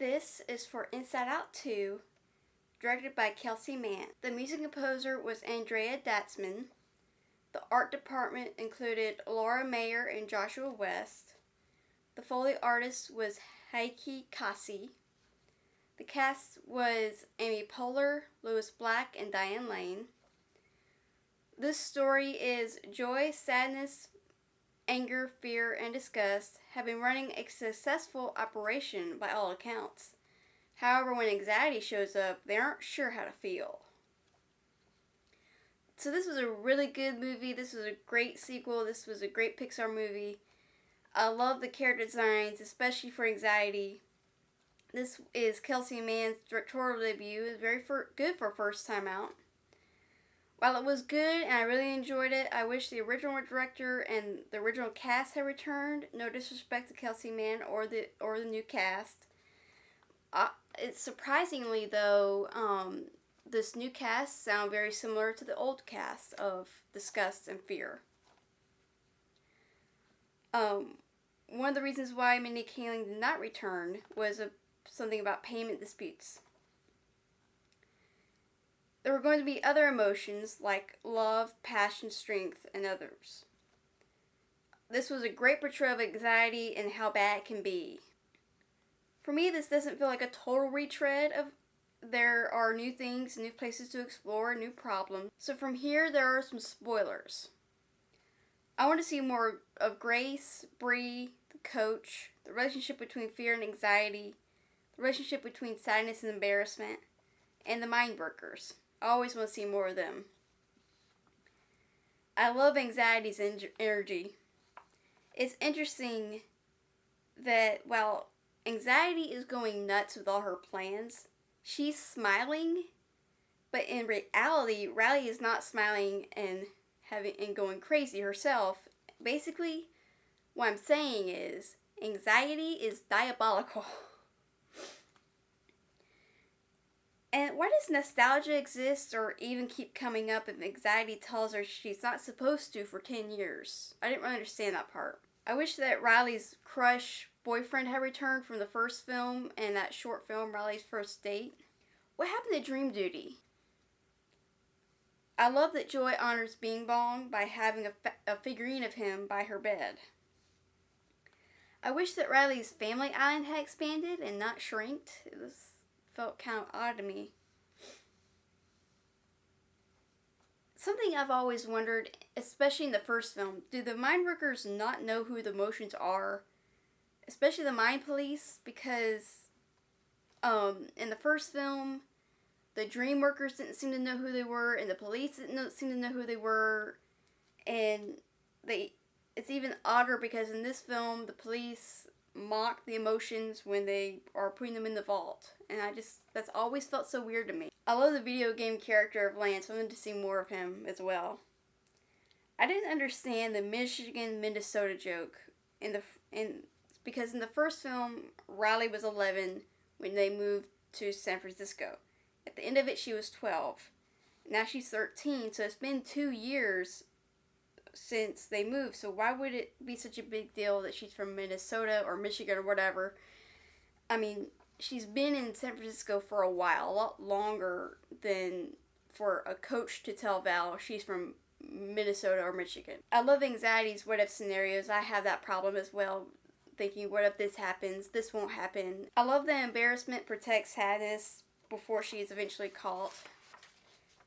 This is for Inside Out 2, directed by Kelsey Mann. The music composer was Andrea Datzman. The art department included Laura Mayer and Joshua West. The Foley artist was Heike Kasi. The cast was Amy Poehler, Louis Black, and Diane Lane. This story is joy, sadness, anger, fear, and disgust have been running a successful operation by all accounts. However, when anxiety shows up, they aren't sure how to feel. So this was a really good movie. This was a great sequel. This was a great Pixar movie. I love the character designs, especially for anxiety. This is Kelsey Mann's directorial debut. It was very good for first time out. While it was good and I really enjoyed it, I wish the original director and the original cast had returned. No disrespect to Kelsey Mann or the new cast. It's surprisingly though, this new cast sound very similar to the old cast of Disgust and Fear. One of the reasons why Mindy Kaling did not return was something about payment disputes. There were going to be other emotions like love, passion, strength, and others. This was a great portrayal of anxiety and how bad it can be. For me, this doesn't feel like a total retread of there are new things, new places to explore, new problems. So from here, there are some spoilers. I want to see more of Grace, Bree, the coach, the relationship between fear and anxiety, the relationship between sadness and embarrassment, and the mind workers. I always want to see more of them. I love anxiety's energy. It's interesting that while anxiety is going nuts with all her plans, she's smiling, but in reality, Riley is not smiling and going crazy herself. Basically, what I'm saying is, anxiety is diabolical. And why does nostalgia exist or even keep coming up if anxiety tells her she's not supposed to for 10 years? I didn't really understand that part. I wish that Riley's crush boyfriend had returned from the first film and that short film, Riley's First Date. What happened to Dream Duty? I love that Joy honors Bing Bong by having a figurine of him by her bed. I wish that Riley's family island had expanded and not shrinked. It felt kind of odd to me. Something I've always wondered, especially in the first film, do the mind workers not know who the emotions are? Especially the mind police, because in the first film, the dream workers didn't seem to know who they were, and the police didn't seem to know who they were, and it's even odder because in this film, the police mock the emotions when they are putting them in the vault, and that's always felt so weird to me. I love the video game character of Lance. I wanted to see more of him as well. I didn't understand the Michigan-Minnesota joke because in the first film, Riley was 11 when they moved to San Francisco. At the end of it, she was 12. Now she's 13, so it's been 2 years since they moved, so why would it be such a big deal that she's from Minnesota or Michigan or whatever? I mean, she's been in San Francisco for a while, a lot longer than for a coach to tell Val she's from Minnesota or Michigan. I love anxiety's what if scenarios. I have that problem as well, thinking what if this happens, this won't happen. I love that embarrassment protects sadness before she is eventually caught.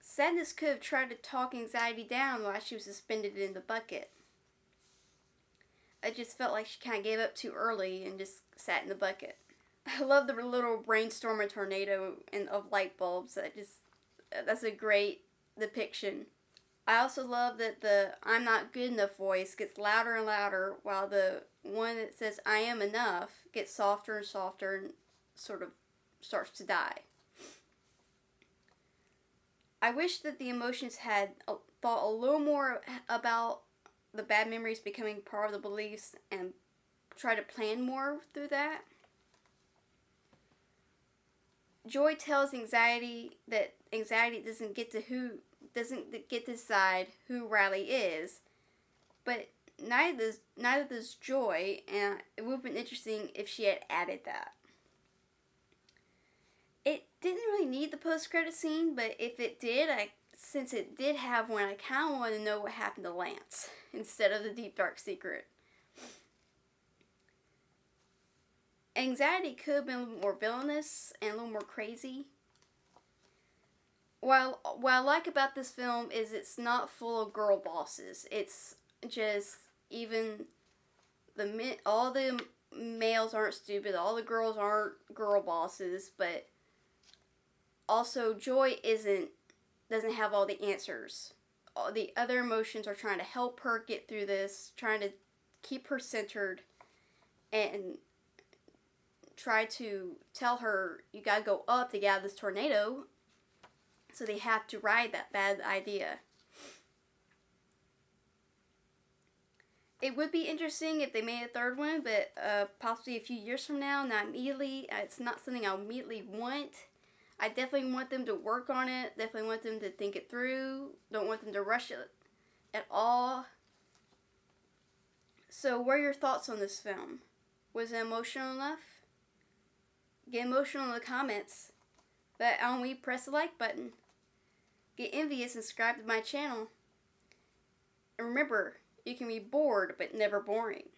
Sadness could have tried to talk anxiety down while she was suspended in the bucket. I just felt like she kind of gave up too early and just sat in the bucket. I love the little brainstorm and tornado of light bulbs. That's a great depiction. I also love that the I'm not good enough voice gets louder and louder while the one that says I am enough gets softer and softer and sort of starts to die. I wish that the emotions had thought a little more about the bad memories becoming part of the beliefs and try to plan more through that. Joy tells anxiety that anxiety doesn't get to decide who Riley is, but neither does Joy, and it would have been interesting if she had added that. It didn't really need the post-credit scene, but if it did, since it did have one, I kind of want to know what happened to Lance instead of the deep dark secret. Anxiety could have been a little more villainous and a little more crazy. What I like about this film is it's not full of girl bosses. It's just even all the males aren't stupid, all the girls aren't girl bosses, but also Joy doesn't have all the answers. All the other emotions are trying to help her get through this, trying to keep her centered, and try to tell her you gotta go up to get out of this tornado. So they have to ride that bad idea. It would be interesting if they made a third one, but possibly a few years from now, not immediately. It's not something I'll immediately want. I definitely want them to work on it. Definitely want them to think it through. Don't want them to rush it at all. So what are your thoughts on this film? Was it emotional enough? Get emotional in the comments. But only press the like button. Get envious and subscribe to my channel. And remember, you can be bored but never boring.